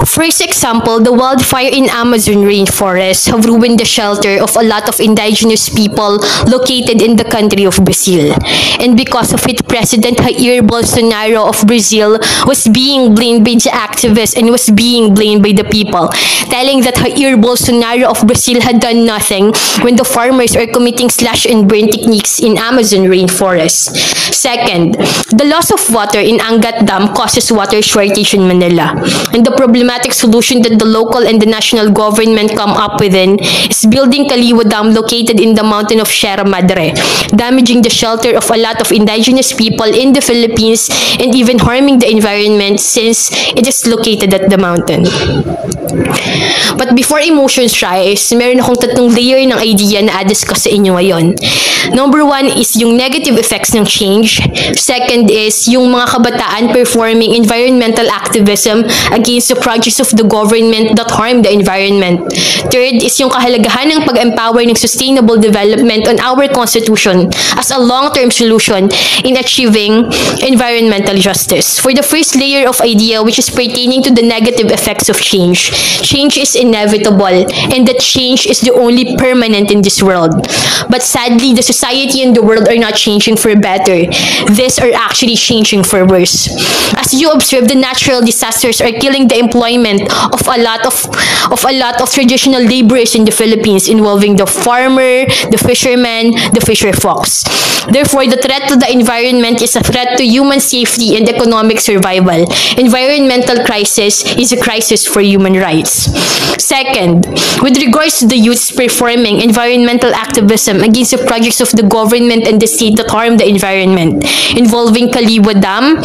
First example, the wildfire in Amazon rainforest have ruined the shelter of a lot of indigenous people located in the country of Brazil. And because of it, President Jair Bolsonaro of Brazil was being blamed by the activists and was being blamed by the people, telling that Jair Bolsonaro of Brazil had done nothing when the farmers are committing slash and burn techniques in Amazon rainforest. Second, the loss of water in Angat Dam causes water shortage in Manila. And the problematic solution that the local and the national government come up within is building Kaliwa Dam located in the mountain of Sierra Madre, damaging the shelter of a lot of indigenous people in the Philippines and even harming the environment since it is located at the mountain. But before emotions rise, meron akong tatlong layer ng idea na a-discuss sa inyo ngayon. Number one is yung negative effects ng change. Second is yung mga kabataan performing environmental activism against the projects of the government that harm the environment. Third is yung kahalagahan ng pag-empower ng sustainable development on our constitution as a long-term solution in achieving environmental justice. For the first layer of idea, which is pertaining to the negative effects of change, change is inevitable and that change is the only permanent in this world. But sadly, the society and the world are not changing for better. These are actually changing for worse. As you observe, the natural disasters are killing the employment of a lot of traditional laborers in the Philippines, involving the farmer, the fisherman, the fisher folks. Therefore, the threat to the environment is a threat to human safety and economic survival. Environmental crisis is a crisis for human rights. Second, with regards to the youths performing environmental activism against the projects of the government and the state that harm the environment, involving Kaliwa Dam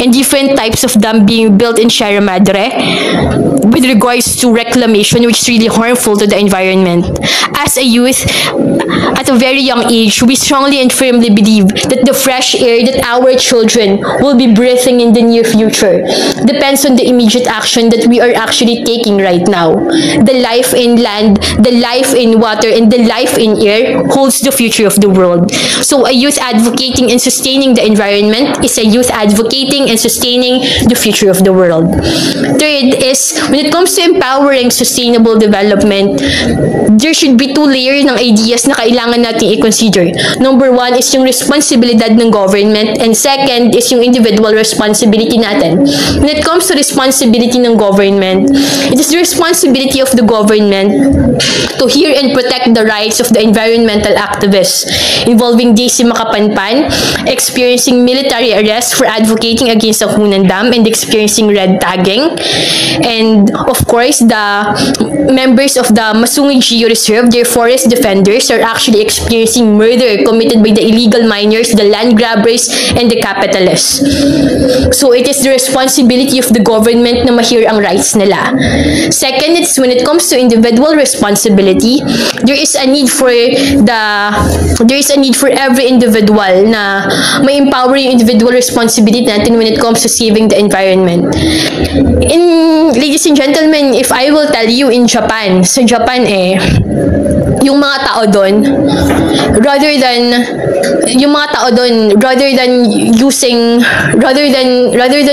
and different types of dam being built in Sierra Madre, with regards to reclamation, which is really harmful to the environment. As a youth, at a very young age, we strongly and firmly believe that the fresh air that our children will be breathing in the near future depends on the immediate action that we are actually taking right now. The life in land, the life in water, and the life in air holds the future of the world. So a youth advocating and sustaining the environment is a youth advocating and sustaining the future of the world. Third is, when it comes to empowering sustainable development, there should be two layers ng ideas na kailangan natin i-consider. Number one is yung responsibilidad ng government, and second is yung individual responsibility natin. When it comes to responsibility ng government, it is the responsibility of the government to hear and protect the rights of the environmental activists, involving Daisy Makapanpan, experiencing military arrest for advocating against the Hunan Dam and experiencing red tagging. And of course, the members of the Masungi Geo Reserve, their forest defenders, are actually experiencing murder committed by the illegal miners, the land grabbers, and the capitalists. So it is the responsibility of the government na ma-hear ang rights nila. Second, it's when it comes to individual responsibility, there is a need for every individual na may empower yung individual responsibility natin when it comes to saving the environment. Ladies and gentlemen, if I will tell you in Japan, sa Japan yung mga tao doon, rather than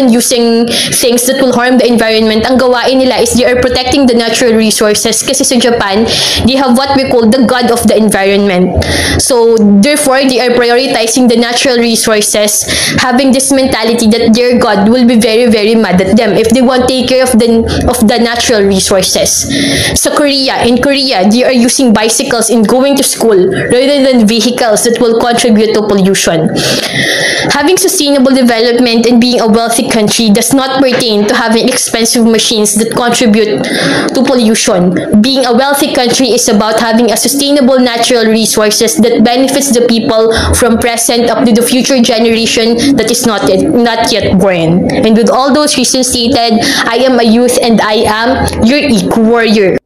using things that will harm the environment, ang gawain nila is they are protecting the natural resources. Kasi sa Japan, they have what we call the god of the environment. So therefore, they are prioritizing the natural resources, having this mentality that their god will be very, very mad at them if they won't take care of the natural resources. In Korea, they are using bicycles in going to school rather than vehicles that will contribute to pollution. Having sustainable development and being a wealthy country does not pertain to having expensive machines that contribute to pollution. Being a wealthy country is about having a sustainable natural resources that benefits the people from present up to the future generation that is not yet born. And with all those reasons stated, I am a youth and I am your eco warrior.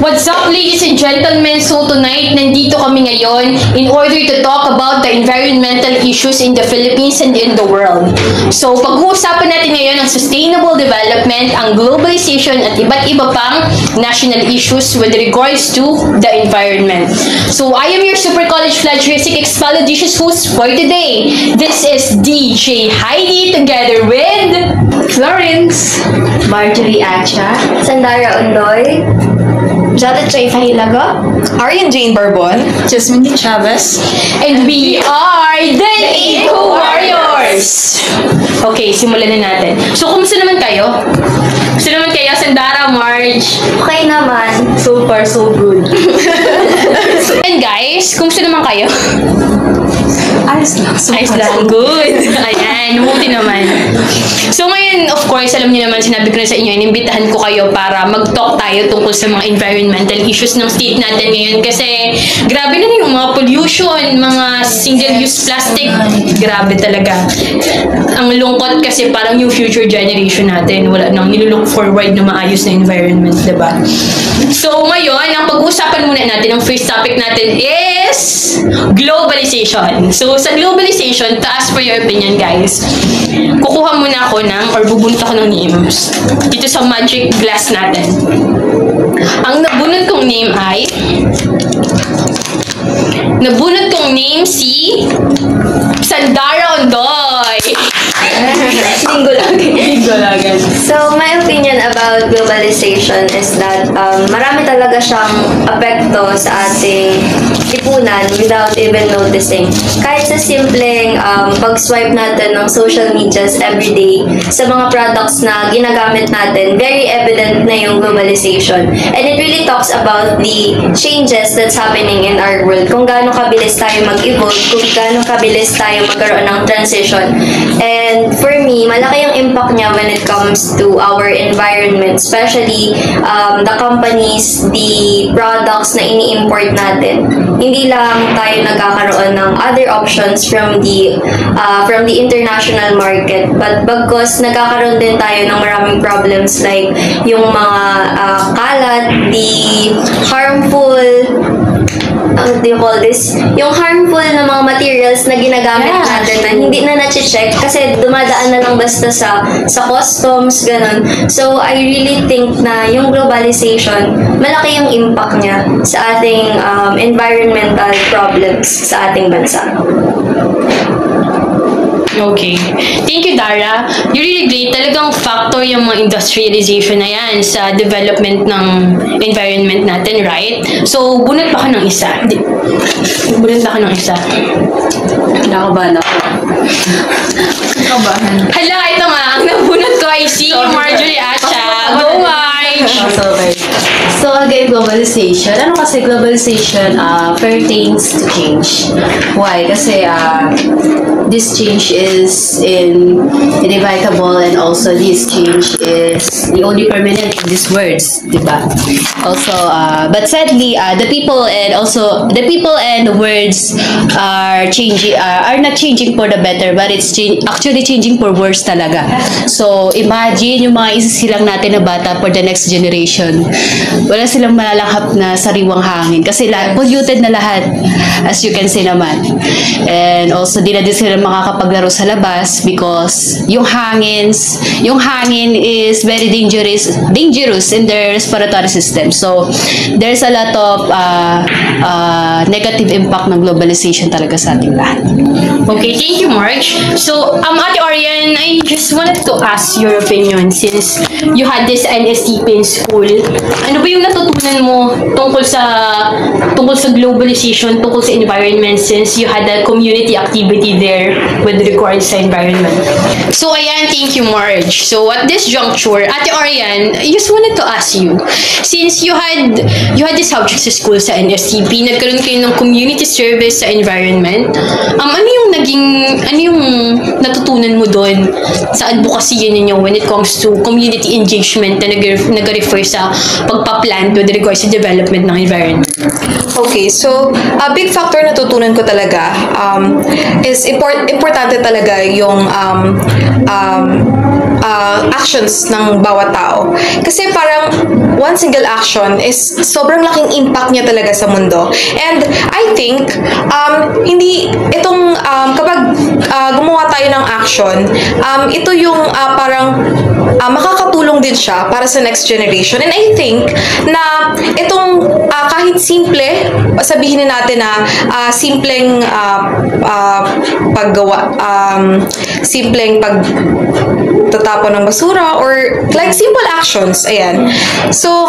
What's up, ladies and gentlemen? So tonight, nandito kami ngayon in order to talk about the environmental issues in the Philippines and in the world. So pag-uusapan natin ngayon ang sustainable development, ang globalization at iba't iba pang national issues with regards to the environment. So I am your Super College Plagiaristic Expalidicious host for today. This is DJ Heidi together with Florence, Marjorie Acha, Sandara Undoy, Jada Choy Fahilago, Arian Jane Barbon, Jasmine Chavez, and we are the Eco Warriors! Okay, simulan na natin. So, kumusta naman kayo? Kumusta naman kayo, Sandara, Marge? okay naman. So far, so good. And guys, kumusta naman kayo? ayos lang. Ayos lang. Good. Ayan, mabuti naman. So ngayon, of course, alam niyo naman, sinabi ko na sa inyo, inimbitahan ko kayo para mag-talk tayo tungkol sa mga environmental issues ng state natin ngayon. Kasi grabe na yung mga pollution, mga single-use plastic. Grabe talaga. Ang lungkot kasi parang yung future generation natin, wala nang nilulook forward na maayos na environment, diba? So ngayon, ang pag-uusapan muna natin, ang first topic natin is globalization. So sa globalization, taas for your opinion, guys. Kukuha muna ako or bubunot ako ng names dito sa magic glass natin. Ang nabunot kong name ay si Sandara Ondoy. Linggo lang. So, my opinion about globalization is that marami talaga siyang apekto sa ating lipunan without even noticing. Kahit sa simpleng pag-swipe natin ng social medias everyday sa mga products na ginagamit natin, very evident na yung globalization. And it really talks about the changes that's happening in our world. Kung gaano kabilis tayo mag-evolve, kung gaano kabilis tayo magkaroon ng transition. And for me, malaki yung impact niya when it comes to our environment, especially the companies, the products na ini-import natin. Hindi lang tayo nagkakaroon ng other options from the international market, but bagkos nagkakaroon din tayo ng maraming problems like yung mga kalat, the harmful what do you call this? Yung harmful na mga materials na ginagamit natin na hindi na na-check kasi dumadaan na lang basta sa customs, ganun. So, I really think na yung globalization, malaki yung impact niya sa ating environmental problems sa ating bansa. Okay. Thank you, Dara. You're really great. Talagang factor yung mga industrialization na yan sa development ng environment natin, right? So, bunot pa ka ng isa. Bunot pa ka ng isa. Nakabahan ako. Nakabahan. Hala, ito nga. Ang nabunot ko ay si Marjorie Acha. Go, Marge! Okay. So again, globalization. Ano kasi globalization pertains to change. Why? Kasi this change is inevitable, and also this change is the only permanent in these words, diba? Also, but sadly, the people and the words are changing, are not changing for the better, but it's actually changing for worse talaga. So imagine yung mga isisilang natin na bata for the next generation. Wala silang malalanghap na sariwang hangin kasi polluted na lahat, as you can see naman. And also, di na din sila makakapaglaro sa labas because yung hangin is very dangerous in their respiratory system. So, there's a lot of negative impact ng globalization talaga sa ating lahat. Okay, thank you, Marge. So, Ate Orian, I just wanted to ask your opinion since you had this NSTP in school. Ano ba yung natutunan mo tungkol sa globalization, tungkol sa environment since you had a community activity there with regards sa environment? So, ayan, thank you, Marge. So, at this juncture, Ate Orian, I just wanted to ask you, since you had this subject sa school sa NSTP, nagkaroon kayo ng community service sa environment, ano yung natutunan mo doon sa advocacy ninyo when it comes to community engagement na nag-refer sa pagpa-plan with regards to development ng environment? Okay, so a big factor na tutunan ko talaga is importante talaga yung actions ng bawat tao. Kasi parang one single action is sobrang laking impact niya talaga sa mundo. And I think, hindi, itong, kapag gumawa tayo ng action, ito yung parang makakatulong din siya para sa next generation. And I think na itong kahit simple, sabihin na natin na simpleng paggawa, simpleng pagtatapon ng basura or like simple actions, ayan. So,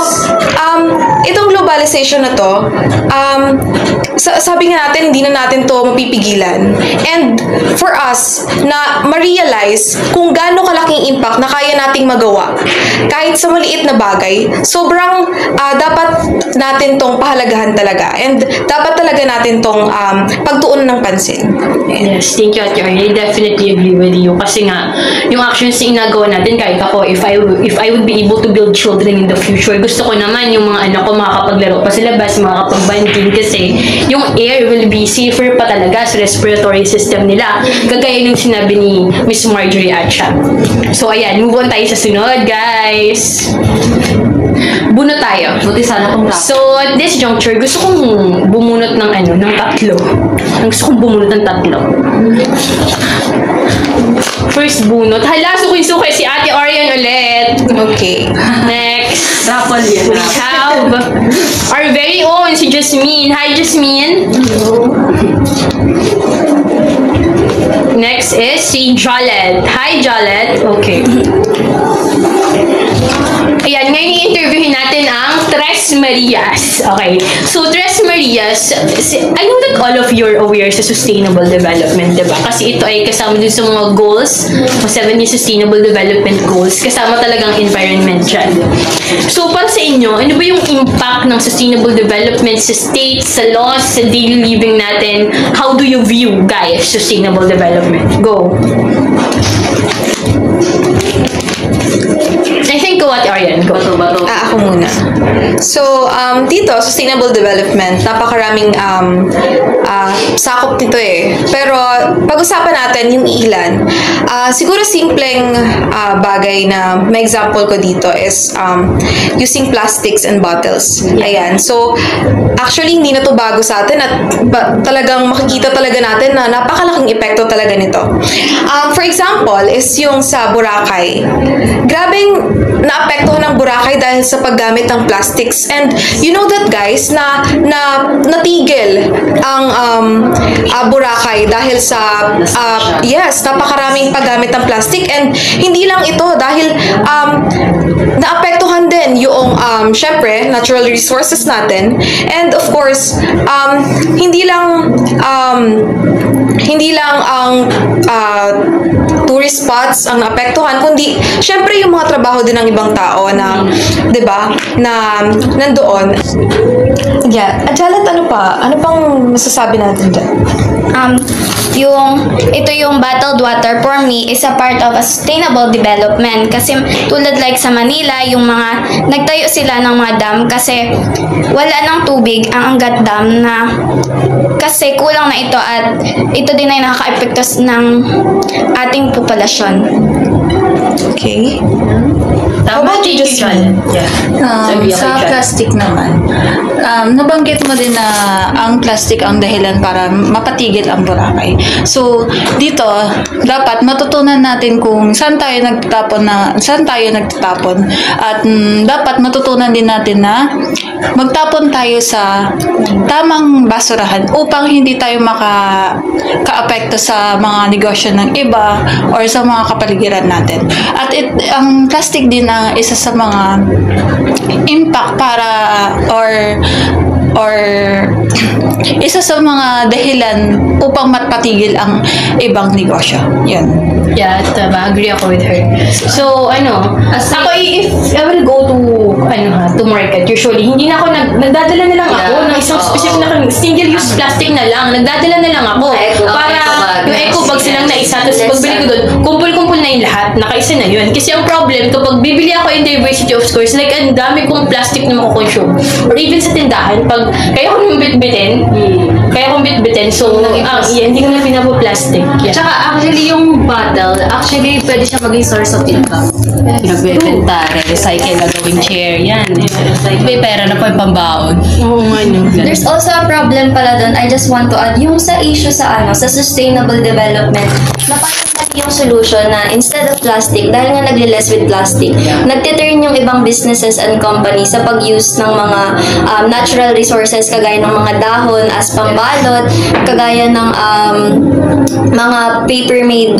itong globalization na to, sabi nga natin, hindi na natin to mapipigilan. And for us, na ma-realize kung gaano kalaking impact na kaya nating magawa, kahit sa maliit na bagay, sobrang dapat natin tong pahalagahan talaga. And dapat talaga natin tong pagtuunan ng pansin. Yes, thank you, Ate Arnie. I definitely agree with you. Kasi nga, yung actions na inagawa natin, kahit ako, if I would be able to build children in the future, gusto ko naman yung mga anak ko makakapaglaro pa sa labas, makakapag-banding kasi yung air will be safer pa talaga sa respiratory system nila. Kagaya nung sinabi ni Miss Marjorie Atcha. So, ayan, move on tayo sa sunod, guys. Bunot tayo. Buti sana kung So, at this juncture, gusto kong bumunot ng ng tatlo. Gusto kong bumunot ng tatlo. First bunot. Hala, sukoy-sukoy si Ate Orion ulit. Okay. Next. Rapol yan. We have our very own, si Jasmine. Hi, Jasmine. Next is si Jolet. Hi, Jolet. Okay. Ayan, ngayon i-interviewin natin ang Tres Marias. Okay. So, Tres Marias, I know that all of you are aware sa sustainable development, diba? Kasi ito ay kasama din sa mga goals, 17 Sustainable Development Goals. Kasama talagang environment dyan. So, para sa inyo, ano ba yung impact ng sustainable development sa states, sa laws, sa daily living natin? How do you view, guys, sustainable development? Go. I think go at Arian. Go. Bato. Ako muna. So, dito, sustainable development, napakaraming sakop nito eh. Pero, pag-usapan natin yung ilan. Siguro simpleng bagay na may example ko dito is using plastics and bottles. Ayan. So, actually, hindi na to bago sa atin at talagang makikita talaga natin na napakalaking epekto talaga nito. For example, is yung sa Boracay. Grabeng naapektuhan ng Boracay dahil sa paggamit ng plastics. And you know that, guys, na natigil ang Boracay dahil sa napakaraming paggamit ng plastic. And hindi lang ito dahil naapektuhan din yung syempre natural resources natin. And of course, hindi lang ang tourist spots ang naapektuhan, kundi syempre yung mga trabaho din ng ibang tao na, 'di ba, na nandoon. Yeah, Jalet, ano pang masasabi natin dyan? Ito yung bottled water for me is a part of a sustainable development kasi tulad like sa Manila, yung mga nagtayo sila ng mga dam kasi wala ng tubig ang Angat Dam na kasi kulang na ito at ito din ay nakaka-epekto ng ating populasyon. Okay. How about you, Justin? Sa plastic naman, nabanggit mo din na ang plastic ang dahilan para mapatigil ang Boracay. So, dito, dapat matutunan natin kung saan tayo nagtatapon at dapat matutunan din natin na magtapon tayo sa tamang basurahan upang hindi tayo maka-apekto sa mga negosyo ng iba or sa mga kapaligiran natin. At ang plastic din ang isa sa mga impact para or isa sa mga dahilan upang mapatigil ang ibang negosyo. Yun. Yeah, tama. Agree ako with her. So, ako, if I will go to market, usually, hindi na ako, nagdadala na lang ako ng isang specific na single-use plastic na lang. Nagdadala na lang ako. Para yung eco bag silang na isa, tapos pagbili ko doon, kumpul-kumpul na yung lahat, nakaisa na yun. Kasi ang problem, kapag bibili ako in diversity of stores, like, ang dami kong plastic na makukonsume. Or even sa tindahan, pag kaya ko nung bitbitin, Kaya kung bitbitin, so, hindi ko na pinapoplastic. Yeah. Tsaka actually yung bottle, actually pwede siya maging source of income. Pinagbebenta, recycle, gagawing chair, yan. May pera na po yung pambaon. Oo nga, no. There's also a problem pala doon. I just want to add yung sa issue sa sa sustainable development. Napakita yung solution na instead of plastic, dahil nga nagle-less with plastic, nagtiturn yung ibang businesses and companies sa pag-use ng mga natural resources kagaya ng mga dahon as pambalot, kagaya ng mga paper-made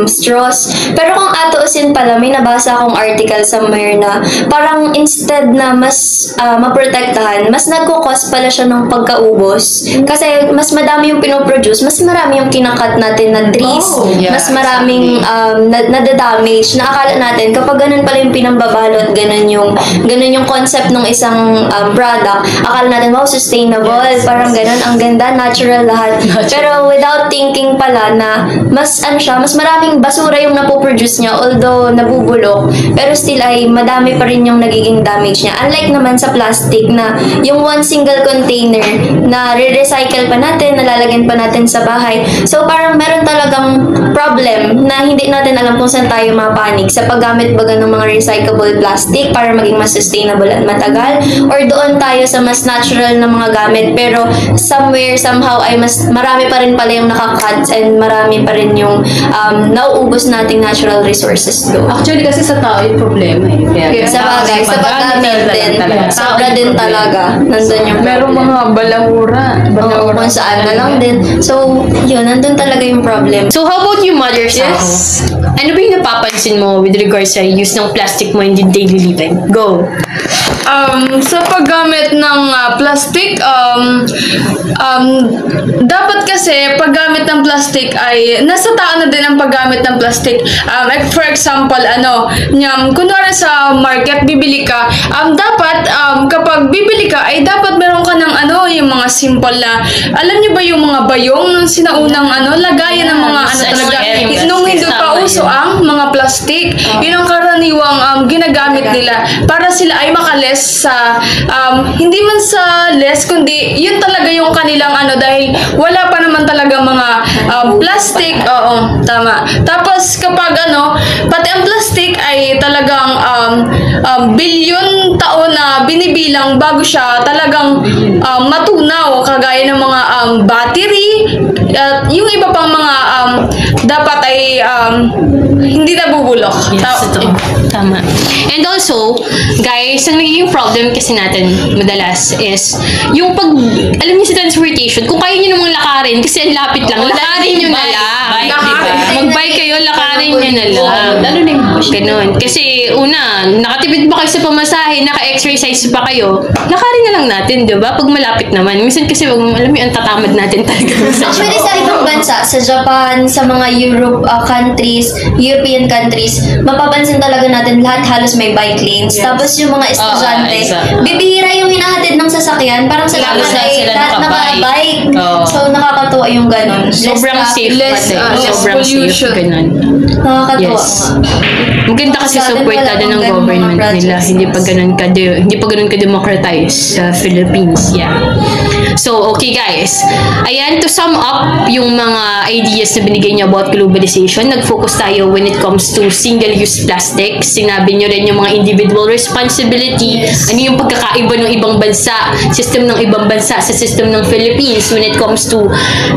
straws. Pero kung atuusin pala, may nabasa akong article somewhere na parang instead na mas maprotektahan, mas nagkukos pala siya ng pagkaubos. Kasi mas madami yung pinoproduce, mas marami yung kinakat natin na trees, mas maraming nadadamage na akala natin kapag ganun pala yung pinambabalot, ganun yung concept ng isang product, akala natin wow, sustainable, parang ganun, ang ganda, natural lahat. Pero without thinking pala na mas maraming basura yung napoproduce niya, although nabubulok, pero still ay madami pa rin yung nagiging damage niya. Unlike naman sa plastic na yung one single container na re-recycle pa natin, nalalagyan pa natin sa bahay. So parang meron talagang problem na hindi natin alam kung saan tayo mapanig sa paggamit baga ng mga recyclable plastic para maging mas sustainable at matagal, or doon tayo sa mas natural na mga gamit pero somewhere, somehow ay mas marami pa rin pala yung nakakat and marami pa rin yung nauubos nating natural resources doon. Actually, kasi sa tao yung problema eh. Kaya, Sa bagay, sa paggamit din. Sobra din talaga. Nandun yung Merong mga balahura. Oo, kung saan na lang din. So, yun, nandun talaga yung problem. So, how about you, Mother Saho? Ano ba yung napapansin mo with regards sa use ng plastic mo in the daily living? Go! Sa paggamit ng plastic, dapat kasi paggamit ng plastic ay nasa tao na din ang paggamit ng plastic. Like for example, kunwari sa market, bibili ka, dapat kapag bibili ka ay dapat meron ka ng yung mga simple na, alam niyo ba yung mga bayong ng sinaunang lagayan ng mga talaga, nung hindi pa uso ang mga plastic, yun ang karaniwang ginagamit nila para sila ay makales sa hindi man sa less, kundi yun talaga yung kanilang dahil wala pa naman talaga mga plastic. Oo, tama. Tapos kapag pati ang plastic ay talagang bilyon taon na binibilang bago siya talagang matunaw, kagaya ng mga battery at yung iba pang mga dapat ay hindi nabubulok. Yes, ito. Tama. And also, guys, ang nagiging problem kasi natin madalas is yung alam niyo sa transportation, kung kaya niyo namang lakarin, kasi ang lapit lang, lakarin niyo na lang. Mag-bike kayo, lakarin niyo na lang. Lalo na yung ganun. Kasi, una, nakatipid ba kayo sa pamasahe, naka-exercise pa kayo, lakarin na lang natin, di ba? Pag malapit naman. Minsan kasi, alam mo, ang tatamad natin talaga. Actually, sa ibang bansa, sa Japan, sa mga European countries, mapapansin talaga natin lahat halos may bike lanes. Tapos yung mga estudyante, bibihira yung hinahatid ng sasakyan, parang sa lahat ay lahat naka-bike. So, nakakatuwa yung ganun. Sobrang safe pati. Sobrang safe. Ganun. Nakakatuwa Yes. nga. Maganda kasi supportado ng government nila. Hindi pa ganun ka-democratize sa Philippines. Yeah. So, okay guys. Ayan, to sum up yung mga ideas na binigay niyo about globalization, nag-focus tayo when it comes to single-use plastic. Sinabi niyo rin yung mga individual responsibility. Ano yung pagkakaiba ng ibang bansa, system ng ibang bansa sa system ng Philippines when it comes to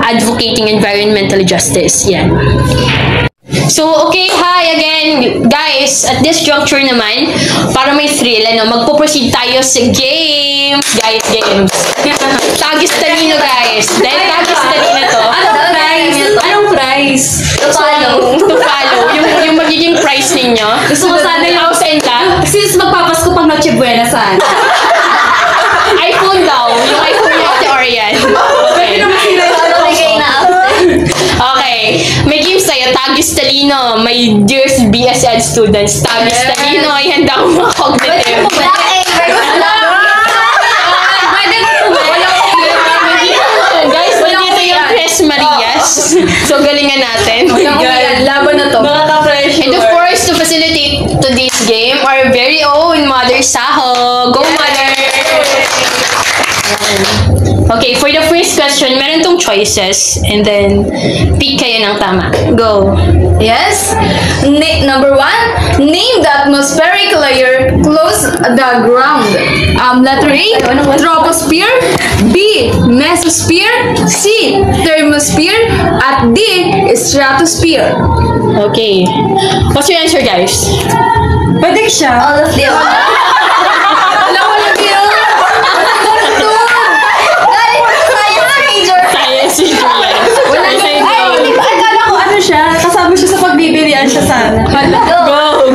advocating environmental justice. Yan. So, okay, hi again, guys. At this juncture naman, para may thrill, magpo-proceed tayo sa games. Guys, games. Tagis talino, guys. Dahil tagis talino to. Anong prize? To follow. To follow. Yung magiging prize ninyo. Gusto ko sana yung house and lang. Since magpapasko pang Noche Buena, saan? iPhone daw. Yung iPhone niya, Ate Orian. Okay. May games tayo. Tagis talino. My dear BSN students. Tagis talino. Ay handa ko mga cognitive. Guys, nandito yung Tres Marias. So, galingan natin. Laban na to. And of course, to facilitate today's game, our very own Mother Saho. Go, Mother! Okay, for the first question, meron choices and then pick kayo ng tama. Go. Yes. Number 1, name the atmospheric layer close the ground. Letter A, troposphere. B, mesosphere. C, thermosphere. At D, stratosphere. Okay. What's your answer, guys? Pwede siya. All of the above. Alam ko na yun. Galing sa science major. Science major yan. Wala sa inyo. Akala ko ano siya, kasama siya sa pagbibilian siya sana.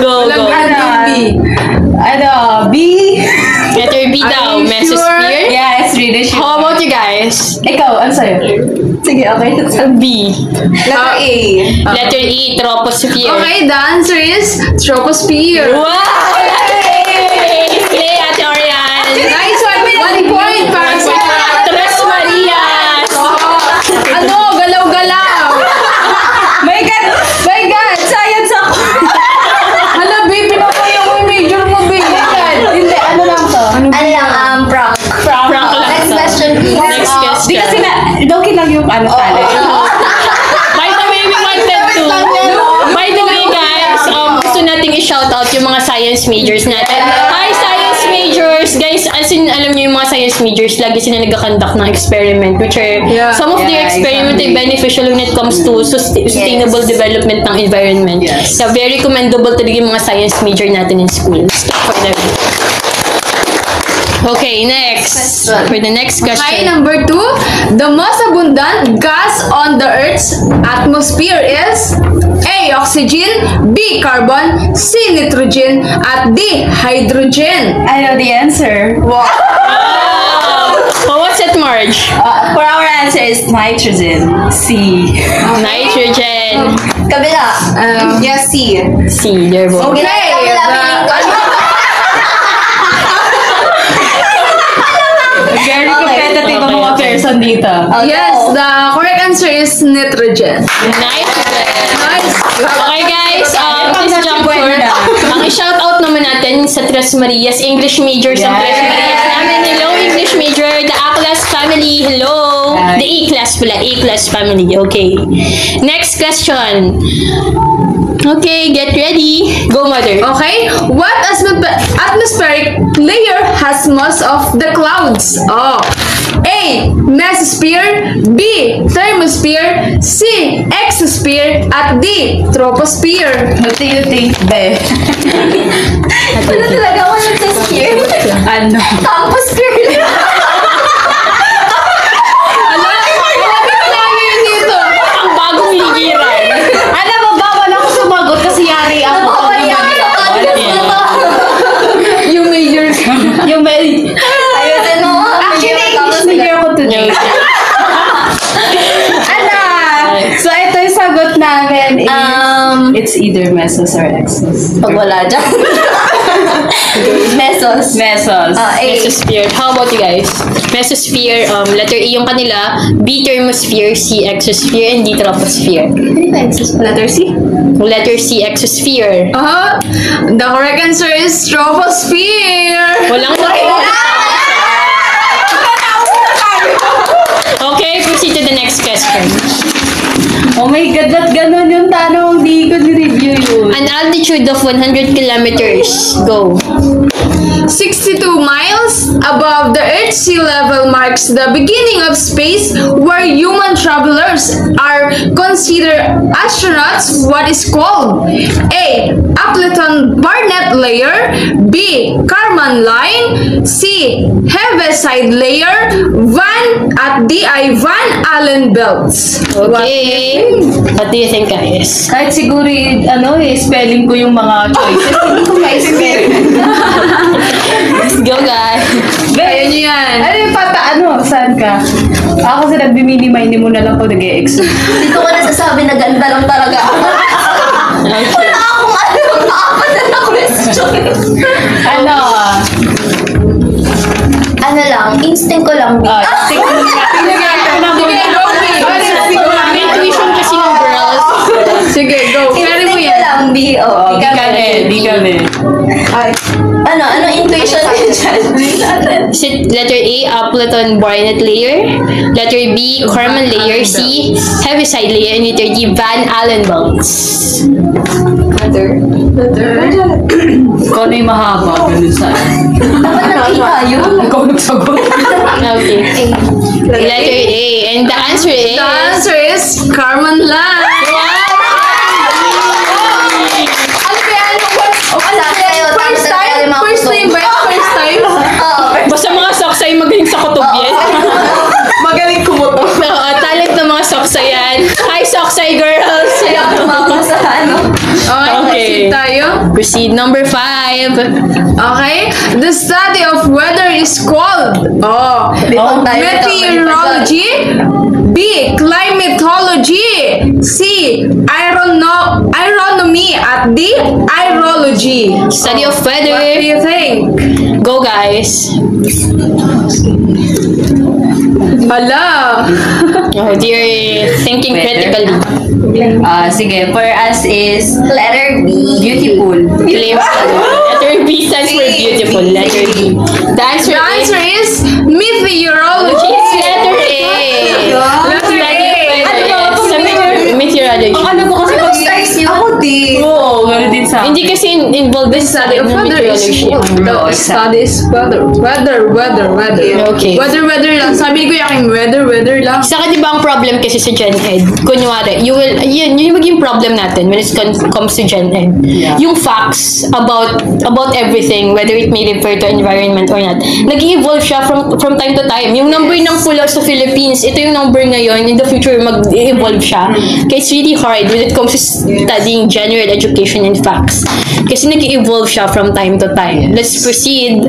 Go. B. Letter B daw, Are you mesosphere. Yeah, it's really sure. How about you guys? Ikaw, ano sa'yo? Sige, okay. B. Letter A. Letter E, troposphere. Okay, the answer is troposphere. Wow! Play, Ate Orian. Nice one. 1 point para sa Tres Marias. ano, galaw-galaw. My God, science ako. Hala, baby, pinapaya ko yung major mo, baby. Hindi, ano lang to? Ano lang, prank. Prank lang Next to. question, please. Next Di question. kasi doki lang yung ano talent. By the way, we wanted to. By the way, guys, gusto nating i-shout out yung mga science majors natin. Hi, science majors! Guys, as in, alam niyo yung mga science majors, lagi sila nag-conduct ng experiment, which are some of their experiment ay beneficial when it comes to sustainable development ng environment. So, very commendable talaga yung mga science major natin in schools. For them. Okay, next. For the next Okay, question. number 2. The most abundant gas on the Earth's atmosphere is A, oxygen. B, carbon. C, nitrogen. At D, hydrogen. I know the answer. Wow! Oh, what's it, Marge? For our answer is nitrogen. C. Nitrogen. Kabila. Yes, C. C, there you go. Okay, Very competitive ang mga person dito. yes, the correct answer is nitrogen. Nitrogen. Nice. Okay, guys, please jump forward. Ang i-shoutout naman natin sa Tres Marias, English majors ang Tres Marias namin. Hello, English major. The A-class family. Hello. The A-class pala. A-class family. Okay. Next question. Okay, get ready. Go, mother. Okay, what atmospheric layer has most of the clouds? Oh, A, mesosphere. B, thermosphere. C, exosphere. At D, troposphere. What do you think, Be? Ano talaga ako nagsasphere? Ano? Tamposphere. Ang bagong ligiran. Alam mo ba, wala akong sumagot kasi yari ako. Yung major. Yung may... Ayun, ano? Actually, English major ako today. Ano? So, ito yung sagot namin is... it's either mesos or exos. Pag wala dyan. Mesos. Mesos. A. Mesosphere. How about you guys? Mesosphere, letter E yung kanila. B, thermosphere. C, exosphere. And D, troposphere. Letter C. Letter C, exosphere. The correct answer is troposphere. Walang Okay, proceed to the next question. Oh my God, ba't ganun yung tanong? Hindi ko ni-review yun. An altitude of 100 kilometers. Go. 62 miles above the Earth's sea level marks the beginning of space where human travelers are considered astronauts. What is called? A. Appleton-Barnett layer. B. Kármán line. C. Heaviside layer. At D ay Van Allen belts. Okay. What do you think, guys? Kahit siguro, spelling ko yung mga choices. Hindi ko ma-spell. Let's go, guys. Kaya nyo yan. Ano yung saan ka? Ako kasi nagbi-mini-mini mo na lang po nag-e-exo. Dito ko nasasabi na ganda lang talaga ako. Wala akong apat na question. Ano lang, instinct ko lang. Stick mo nga. May tuition kasi ng girls. Sige, go. Carry mo Instinct ko yan. lang, B. Oh. Di kami. Ay. Anong intuition niyo dyan? Is it letter A, Appleton Barnett layer? Letter B, Corman layer? C, Heaviside layer? And letter D, Van Allen belts? Ikaw na yung mahaba. Ganun sa Ikaw nagsagot. Okay. Letter A. And the answer is... The answer is Carmen Lang. First time ba? First time? Basta mga soksay magaling sa kutob yan. Magaling kumuto. Oo, talent ng mga soksay yan. Hi, soksay girls! Okay, proceed tayo. Proceed. Number 5. Okay? The study of weather is called meteorology. B. Climatology. C. Aeronomy. At D. Aerology. Study of weather. What do you think? Go, guys. Hala. Oh, dear. Thinking critically. Sige, for us is Letter B. beautiful. Claims. Letter B stands for beautiful. Letter B. The answer The answer is meteorology. is letter A. Letter A. Meteorology. Ano ko kasi pag Ako din. Oo, gano'n din sa Hindi kasi involved The this study of weather is meteorology. study is weather. Weather. Okay. Weather lang. Sabi ko yung weather lang. Saka di ba ang problem kasi sa Gen Ed, kunyari, yun yung maging problem natin when it comes to Gen Ed. Yung facts about everything, whether it may refer to environment or not, nag-evolve siya from time to time. Yung number ng pula sa Philippines, ito yung number ngayon, in the future mag-evolve siya. Kaya it's really hard when it comes to studying general education and facts. Kasi nag-evolve siya from time to time. Let's proceed.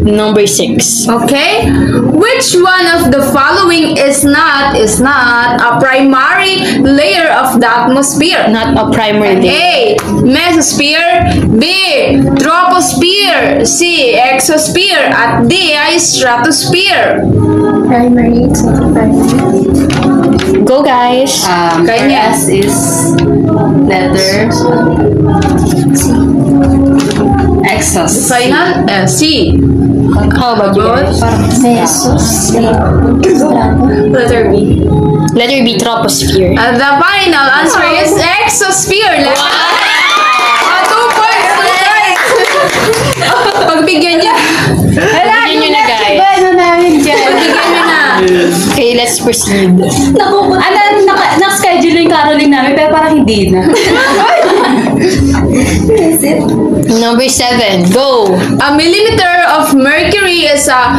Number 6. Okay? Which one of the following is not a primary layer of the atmosphere? Not a primary day. A. Mesosphere. B. Troposphere. C. Exosphere. At D. Ay stratosphere. Primary. It's not primary. Go, guys. for Kanya. us is letter Exos. Final? C. How about you guys? Mesos. Letter B. Letter B, troposphere. The final answer is exosphere. Wow! 2 points. Pagbigyan niya. Bigyan nyo na, guys. Pagbigyan niyo na. Okay, let's proceed. Naka-schedule yung caroling namin, pero parang hindi na. Number 7, go. A millimeter of mercury is a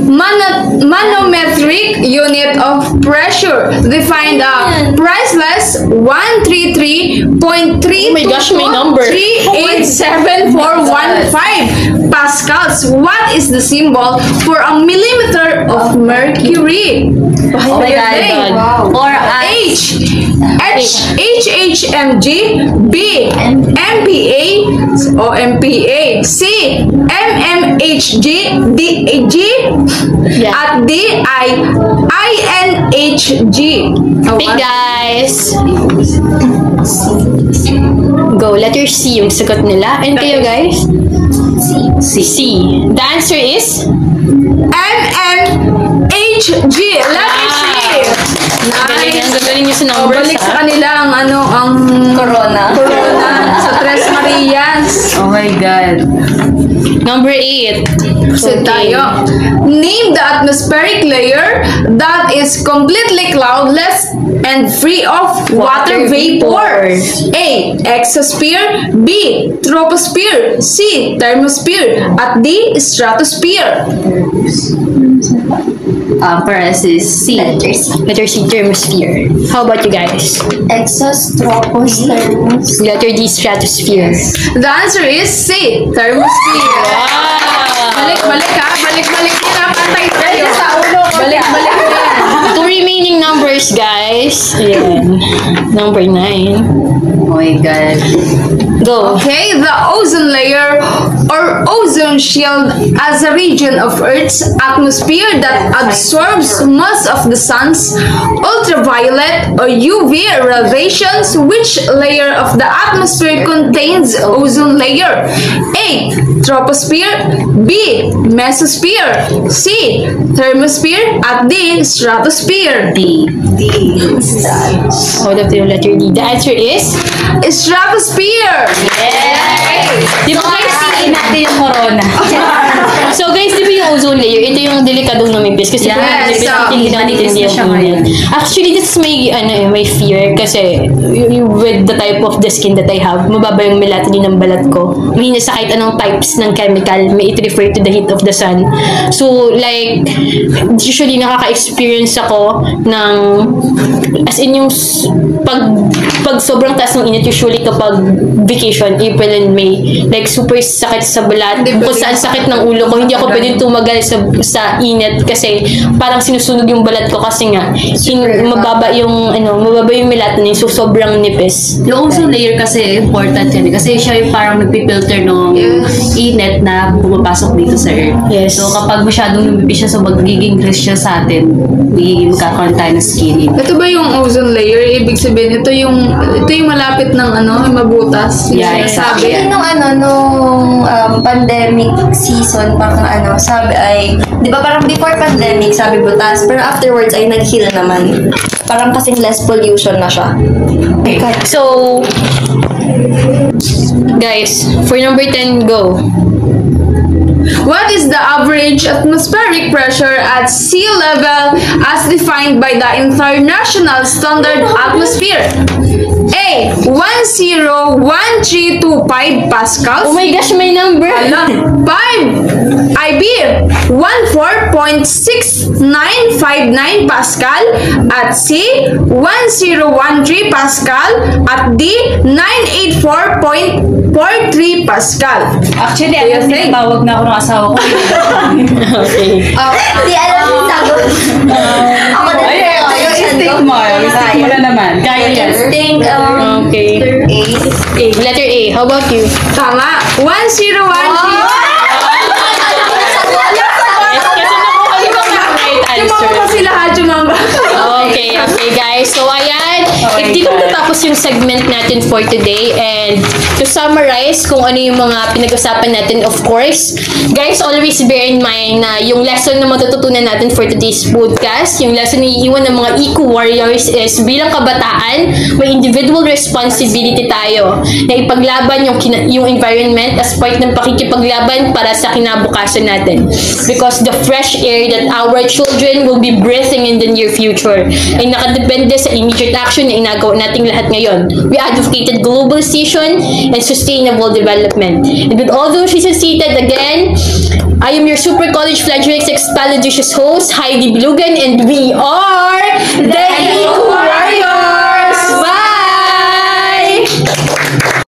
manometric unit of pressure. Defined a priceless 133.3 Oh my gosh, may number. 387415 pascals. What is the symbol for a millimeter of mercury? Oh my God. For us, HHMG. B. MPA o MPA. C. MMHG. D. Yeah. At D. INHG. Okay, guys. Go. Letter C yung sagot nila. And kayo, guys? C. The answer is? MMHG. Letter C. Ang gagaling nyo sa O, numbers, balik sa ha? kanila ang Corona. sa Tres Marias. oh my God. Number 8. So tayo. Name the atmospheric layer that is completely cloudless and free of water vapor. A. Exosphere. B. Troposphere. C. Thermosphere. At D. Stratosphere. For us is C. Letter C, thermosphere. How about you guys? Exos, tropos, thermos. Letter D, stratosphere. The answer is C. Thermosphere. Balik ha. Balik yan ha. Pantay tayo. Balik yan. 2 remaining numbers, guys. Ayan. Number 9. Oh my God. Go. Okay, the ozone layer or ozone shield as a region of Earth's atmosphere that absorbs most of the sun's ultraviolet or UV radiations. Which layer of the atmosphere contains ozone layer? A. Troposphere, B. Mesosphere, C. Thermosphere, at D. Stratosphere. D. Hold up to yung letter D. The answer is? Stratosphere! Di ba guys, natin yung corona. so guys, di ba yung ozone layer, ito yung delikadong numipis kasi Yes, kung numipis, so, hindi natin manipis hindi na siya yung ngayon. Actually, this is my fear kasi with the type of the skin that I have, mababa yung melatonin ng balat ko. Mahina sa kahit anong types ng chemical, may it refer to the heat of the sun. So, like, usually nakaka-experience ako ng, as in yung pag sobrang taas ng init, usually kapag vacation, April and May, like super sakit sa balat, kung saan sakit ng ulo ko, hindi ako pwedeng tumagal sa init kasi parang sinusunog yung balat ko kasi nga mababa yung melatonin, so sobrang nipis. Yung ozone layer kasi important yan kasi siya yung parang nagpipilter ng init na pumapasok dito sa Earth. Yes. So kapag masyadong lumipis siya, so magiging risk siya sa atin. Magkakaroon tayo ng skin. Ito ba yung ozone layer? Ibig sabihin, ito yung malapit ng mabutas. Yeah, Sabi. Actually, nung pandemic season, parang sabi ay, di ba parang before pandemic, sabi butas, pero afterwards ay nag-heal naman. Parang kasing less pollution na siya. So, guys, for number 10, go. What is the average atmospheric pressure at sea level as defined by the International Standard Atmosphere? A. 101325 pascals. Oh my gosh, may number! 5. IB 14.6959 Pascal at C 1013 Pascal at D 984.43 Pascal. Actually, alam niya, tawag na ako ng asawa ko. Okay. Hindi alam yung sagot. Ako na Stick mo. Stick mo na naman. Kaya yan. Think, Okay. A. Letter A. How about you? Tama. 1013. Right answer. Kasi lahat yung mga Okay, guys. So, ayan. Dito natapos yung segment natin for today. And to summarize kung ano yung mga pinag-usapan natin, of course, guys, always bear in mind na yung lesson na matututunan natin for today's podcast, yung lesson na iiwan ng mga eco-warriors is bilang kabataan, may individual responsibility tayo na ipaglaban yung environment as part ng pakikipaglaban para sa kinabukasan natin. Because the fresh air that our children will be breathing in the near future ay nakadepende sa immediate action na inagawa nating lahat ngayon. We advocated globalization and sustainable development. And with all those reasons stated, again, I am your Super College Fledgling Expalidicious host, Heidi Bilugan, and we are the